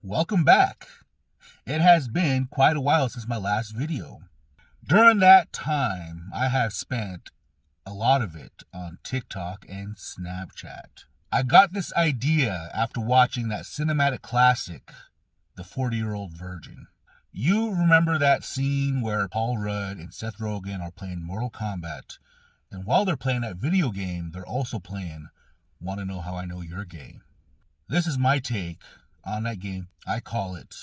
Welcome back. It has been quite a while since my last video. During that time, I have spent a lot of it on TikTok and Snapchat. I got this idea after watching that cinematic classic, The 40-Year-Old Virgin. You remember that scene where Paul Rudd and Seth Rogen are playing Mortal Kombat, and while they're playing that video game, they're also playing Wanna Know How I Know You're Gay. This is my take on that game. I call it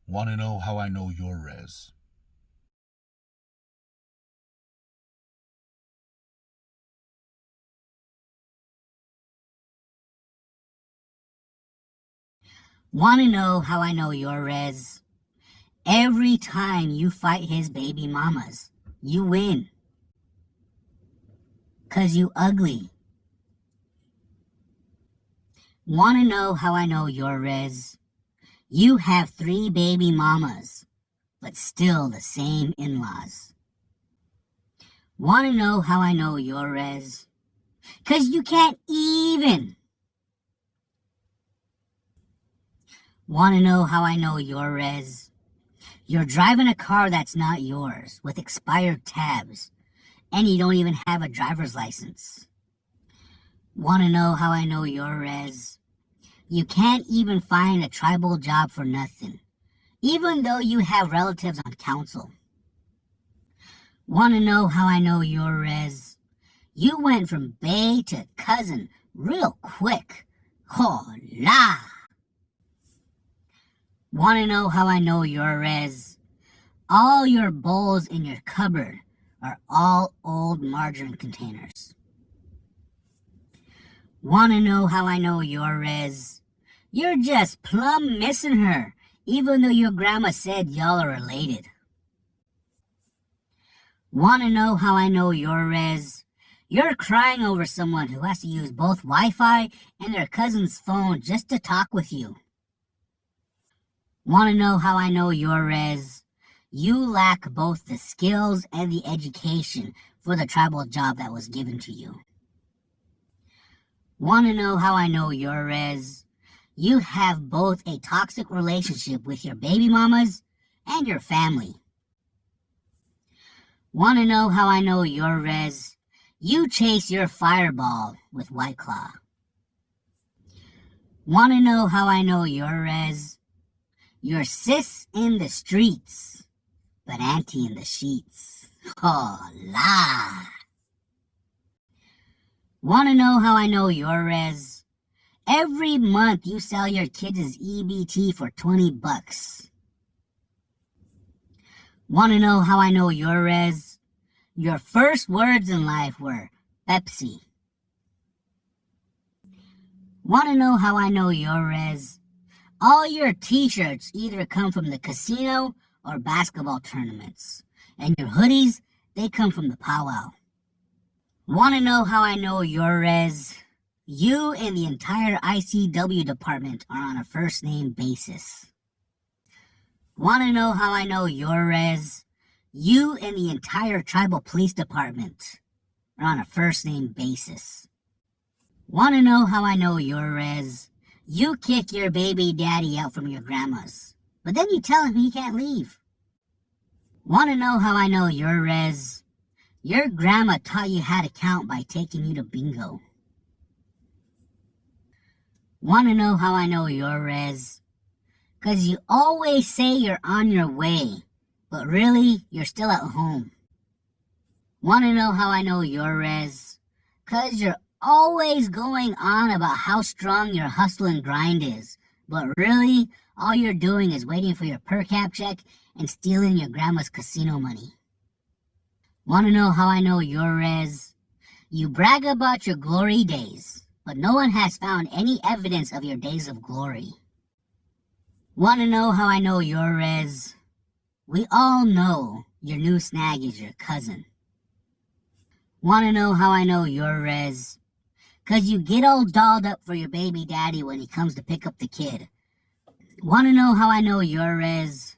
Wanna Know How I Know Your Res. Wanna know how I know your res? Every time you fight his baby mamas, you win. 'Cause you ugly. Wanna know how I know your res? You have 3 baby mamas, but still the same in-laws. Wanna know how I know your res? 'Cause you can't even. Wanna know how I know your res? You're driving a car that's not yours, with expired tabs, and you don't even have a driver's license. Wanna know how I know your res? You can't even find a tribal job for nothing, even though you have relatives on council. Wanna know how I know your res? You went from bae to cousin real quick. Hola! Wanna know how I know your res? All your bowls in your cupboard are all old margarine containers. Wanna know how I know your res? You're just plumb missing her, even though your grandma said y'all are related. Wanna know how I know your res? You're crying over someone who has to use both Wi-Fi and their cousin's phone just to talk with you. Wanna know how I know your res? You lack both the skills and the education for the tribal job that was given to you. Wanna know how I know your res? You have both a toxic relationship with your baby mamas and your family. Wanna know how I know your res? You chase your fireball with White Claw. Wanna know how I know your res? You're sis in the streets, but auntie in the sheets. Hola! Wanna know how I know your res? Every month you sell your kids' EBT for $20. Wanna know how I know your res? Your first words in life were Pepsi. Wanna know how I know your res? All your t-shirts either come from the casino or basketball tournaments. And your hoodies, they come from the powwow. Wanna know how I know your res? You and the entire ICW department are on a first name basis. Wanna know how I know your res? You and the entire tribal police department are on a first name basis. Wanna know how I know your res? You kick your baby daddy out from your grandma's, but then you tell him he can't leave. Wanna know how I know your res? Your grandma taught you how to count by taking you to bingo. Wanna know how I know your res? 'Cause you always say you're on your way, but really, you're still at home. Wanna know how I know your res? 'Cause you're always going on about how strong your hustle and grind is, but really, all you're doing is waiting for your per cap check and stealing your grandma's casino money. Wanna know how I know your res? You brag about your glory days, but no one has found any evidence of your days of glory. Wanna know how I know your res? We all know your new snag is your cousin. Wanna know how I know your res? 'Cause you get all dolled up for your baby daddy when he comes to pick up the kid. Wanna know how I know your res?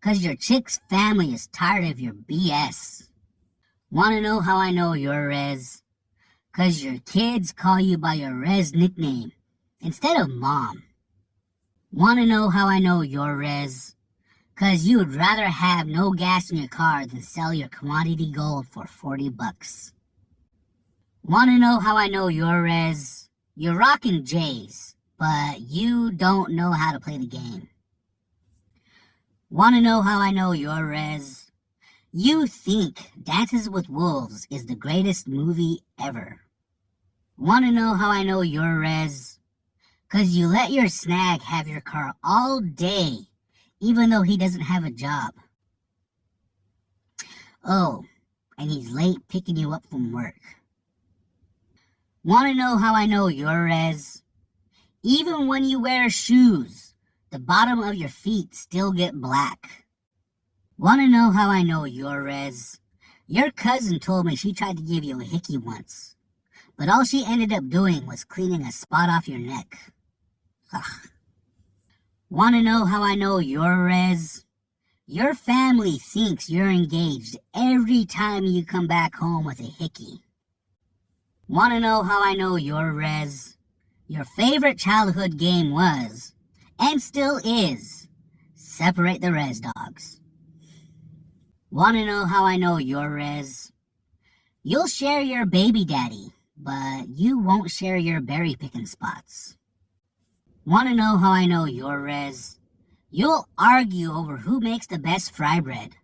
'Cause your chick's family is tired of your BS. Wanna know how I know your res? 'Cause your kids call you by your res nickname, instead of mom. Want to know how I know you're Rez? 'Cause you would rather have no gas in your car than sell your commodity gold for $40. Want to know how I know you're Rez? You're rocking J's, but you don't know how to play the game. Want to know how I know you're Rez? You think Dances with Wolves is the greatest movie ever. Want to know how I know you're Rez? 'Cause you let your snag have your car all day, even though he doesn't have a job. Oh, and he's late picking you up from work. Want to know how I know you're Rez? Even when you wear shoes, the bottom of your feet still get black. Want to know how I know you're Rez? Your cousin told me she tried to give you a hickey once, but all she ended up doing was cleaning a spot off your neck. Ugh. Want to know how I know you're Rez? Your family thinks you're engaged every time you come back home with a hickey. Want to know how I know you're Rez? Your favorite childhood game was, and still is, separate the Rez dogs. Want to know how I know you're Rez? You'll share your baby daddy, but you won't share your berry picking spots. Want to know how I know you're Rez? You'll argue over who makes the best fry bread.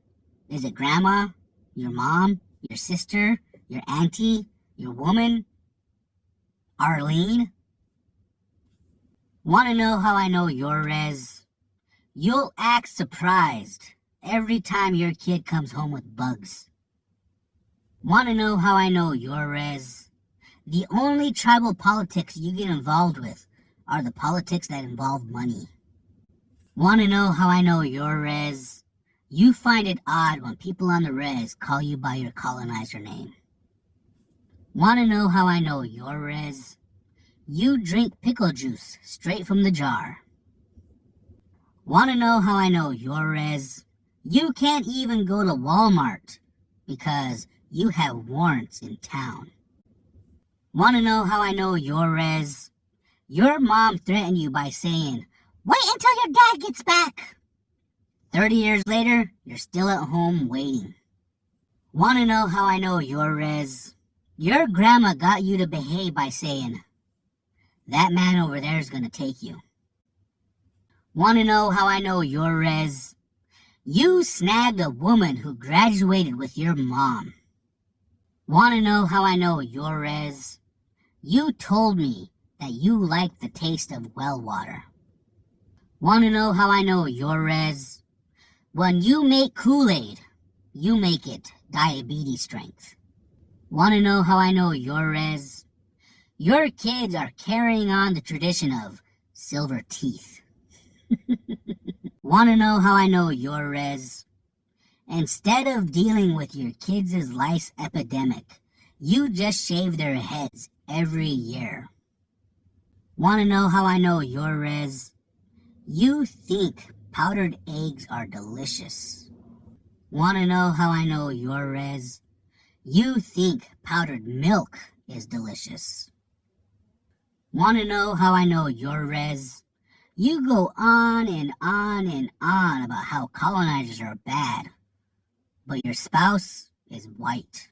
Is it grandma, your mom, your sister, your auntie, your woman, Arlene? Want to know how I know you're Rez? You'll act surprised every time your kid comes home with bugs. Want to know how I know you're Rez? The only tribal politics you get involved with are the politics that involve money. Want to know how I know you're Rez? You find it odd when people on the Rez call you by your colonizer name. Want to know how I know you're Rez? You drink pickle juice straight from the jar. Want to know how I know you're Rez? You can't even go to Walmart because you have warrants in town. Want to know how I know you're Rez? Your mom threatened you by saying, "Wait until your dad gets back." 30 years later, you're still at home waiting. Want to know how I know you're Rez? Your grandma got you to behave by saying, "That man over there is going to take you." Want to know how I know you're Rez? You snagged a woman who graduated with your mom. Want to know how I know you're Rez? You told me that you like the taste of well water. Want to know how I know you're Rez? When you make Kool-Aid, you make it diabetes strength. Want to know how I know you're Rez? Your kids are carrying on the tradition of silver teeth. Want to know how I know you're Rez? Instead of dealing with your kids' lice epidemic, you just shave their heads every year. Want to know how I know you're Rez? You think powdered eggs are delicious. Want to know how I know you're Rez? You think powdered milk is delicious. Want to know how I know you're Rez? You go on and on and on about how colonizers are bad, but your spouse is white.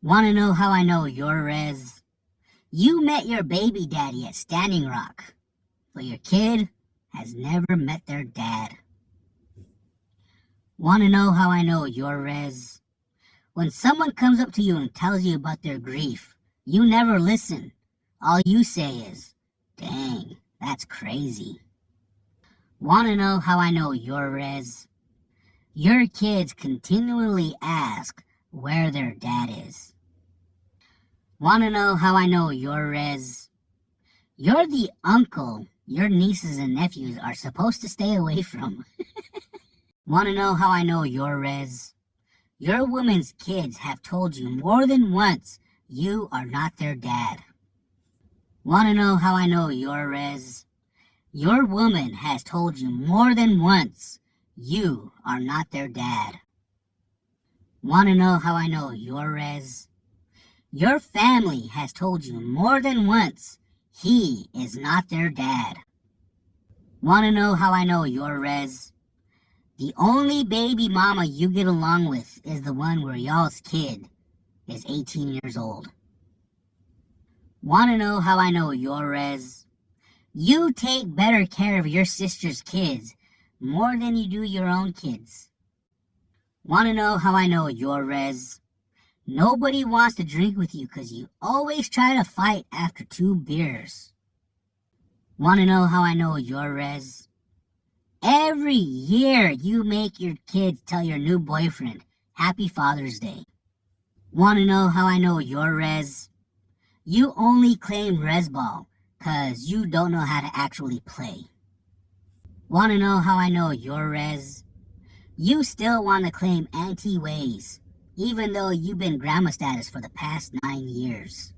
Want to know how I know you're Rez? You met your baby daddy at Standing Rock, but your kid has never met their dad. Want to know how I know you're Rez? When someone comes up to you and tells you about their grief, you never listen. All you say is, "Dang, that's crazy." Want to know how I know you're Rez? Your kids continually ask where their dad is. Want to know how I know you're Rez? You're the uncle your nieces and nephews are supposed to stay away from. Want to know how I know you're Rez? Your woman's kids have told you more than once you are not their dad. Want to know how I know you're Rez? Your woman has told you more than once you are not their dad. Want to know how I know you're Rez? Your family has told you more than once He is not their dad. Wanna know how I know you're Rez? The only baby mama you get along with is the one where y'all's kid is 18 years old. Wanna know how I know you're Rez? You take better care of your sister's kids more than you do your own kids. Wanna know how I know you're Rez? Nobody wants to drink with you because you always try to fight after 2 beers. Wanna know how I know you're Rez? Every year you make your kids tell your new boyfriend, Happy Father's Day. Wanna know how I know you're Rez? You only claim Rezball because you don't know how to actually play. Wanna know how I know you're Rez? You still want to claim anti-ways, even though you've been grandma status for the past 9 years.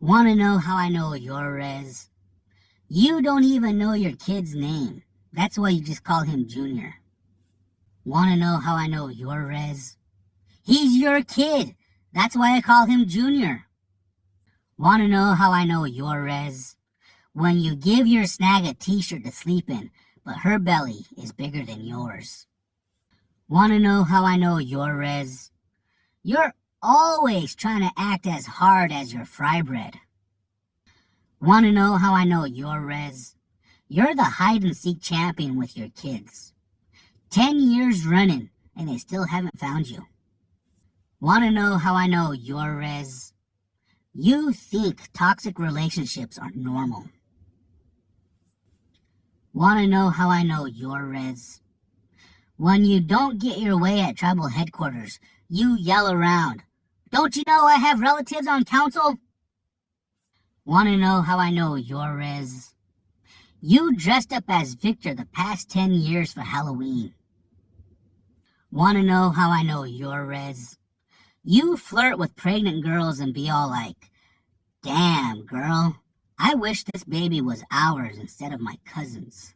Wanna know how I know you're Rez? You don't even know your kid's name. That's why you just call him Junior. Wanna know how I know you're Rez? He's your kid. That's why I call him Junior. Wanna know how I know you're Rez? When you give your snag a t-shirt to sleep in, but her belly is bigger than yours. Wanna know how I know you're Rez? You're always trying to act as hard as your fry bread. Wanna know how I know you're Rez? You're the hide-and-seek champion with your kids. 10 years running, and they still haven't found you. Wanna know how I know you're Rez? You think toxic relationships are normal. Wanna know how I know you're Rez? When you don't get your way at tribal headquarters, you yell around, "Don't you know I have relatives on council?" Wanna know how I know you're Rez? You dressed up as Victor the past 10 years for Halloween. Wanna know how I know you're Rez? You flirt with pregnant girls and be all like, "Damn, girl, I wish this baby was ours instead of my cousin's."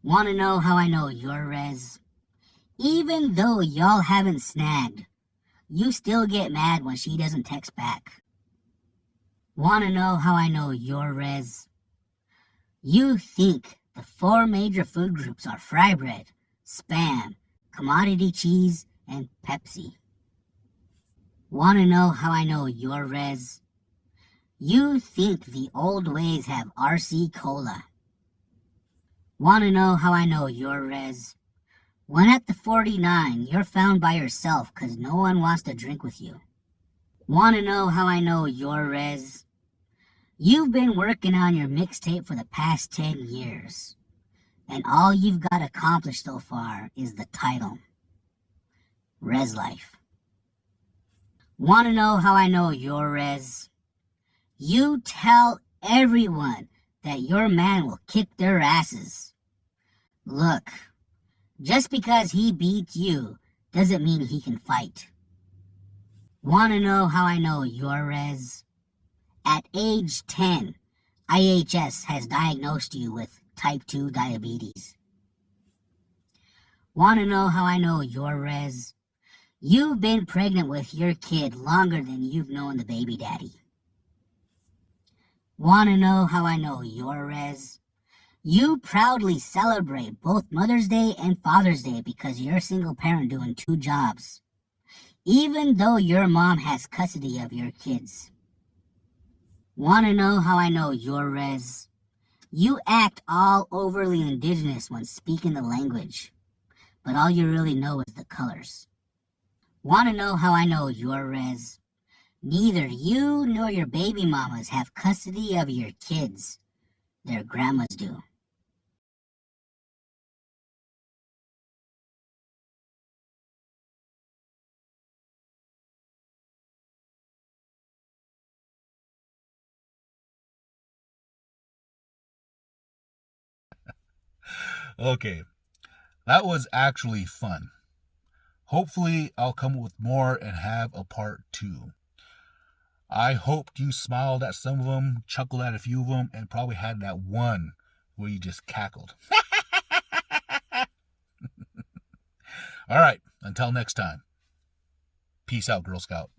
Wanna know how I know you're Rez? Even though y'all haven't snagged, you still get mad when she doesn't text back. Wanna know how I know you're Rez? You think the 4 major food groups are fry bread, Spam, commodity cheese, and Pepsi. Wanna know how I know you're Rez? You think the old ways have RC Cola. Wanna know how I know you're Rez? When at the 49, you're found by yourself because no one wants to drink with you. Wanna know how I know you're Rez? You've been working on your mixtape for the past 10 years, and all you've got accomplished so far is the title, Rez Life. Wanna know how I know you're Rez? You tell everyone that your man will kick their asses. Look, just because he beats you doesn't mean he can fight. Wanna know how I know you're Rez? At age 10, IHS has diagnosed you with type 2 diabetes. Wanna know how I know you're Rez? You've been pregnant with your kid longer than you've known the baby daddy. Wanna know how I know you're Rez? You proudly celebrate both Mother's Day and Father's Day because you're a single parent doing 2 jobs, even though your mom has custody of your kids. Wanna know how I know you're Rez? You act all overly indigenous when speaking the language, but all you really know is the colors. Wanna know how I know you're Rez? Neither you nor your baby mamas have custody of your kids. Their grandmas do. Okay, that was actually fun. Hopefully, I'll come up with more and have a part 2. I hoped you smiled at some of them, chuckled at a few of them, and probably had that one where you just cackled. All right, until next time. Peace out, Girl Scout.